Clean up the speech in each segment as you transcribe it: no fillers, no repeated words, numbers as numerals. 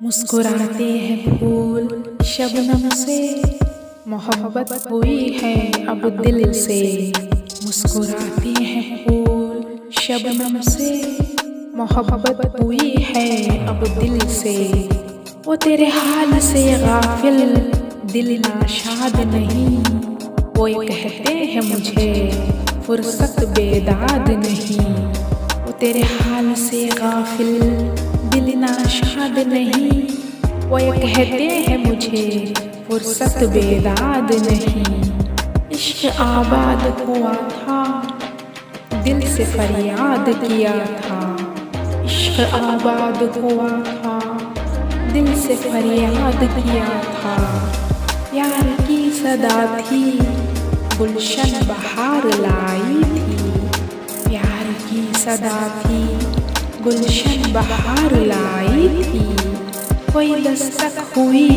मुस्कुराते हैं फूल शबनम से, मोहब्बत हुई है अब दिल से। मुस्कुराते हैं फूल शबनम से, मोहब्बत हुई है अब दिल से। वो तेरे हाल से गाफिल दिल नाशाद नहीं, वो ये कहते हैं मुझे फुर्सत बेदाद नहीं। वो तेरे हाल से गाफिल दिल नाशाद नहीं, वो ये कहते हैं मुझे फुर्सत बेदाद नहीं। इश्क आबाद हुआ था दिल से फरियाद किया था, इश्क आबाद हुआ था दिल से फरियाद किया था। प्यार की सदा थी गुलशन बहार लाई थी, प्यार की सदा थी गुलशन बहार लाई थी। कोई दस्तक हुई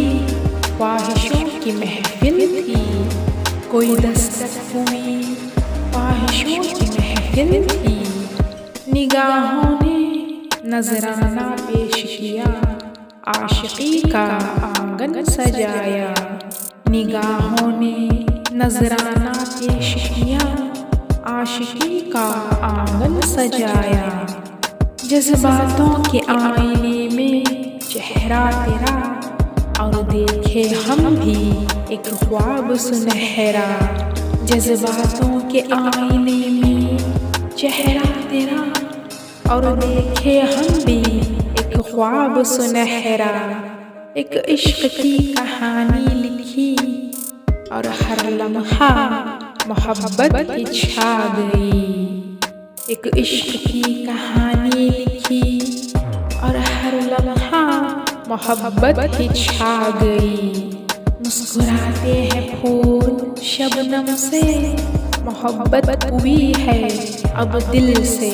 ख्वाहिशों की महफिल थी, कोई दस्तक हुई ख्वाहिशों की महफिल थी। निगाहों ने नजराना पेश किया, आशिकी का आंगन सजाया। निगाहों ने नजराना पेश किया, आशिकी का आंगन सजाया। जज्बातों के आईने में चेहरा तेरा, और देखे हम भी एक ख्वाब सुनहरा। जज्बातों के आईने में चेहरा तेरा, और देखे हम भी एक ख्वाब सुनहरा। एक इश्क की कहानी लिखी और हर लम्हा मोहब्बत की छा गई। एक इश्क की कहानी लिखी और हर लम्हा मोहब्बत की छा गई। मुस्कुराते हैं फूल शबनम से, मोहब्बत हुई है अब दिल से।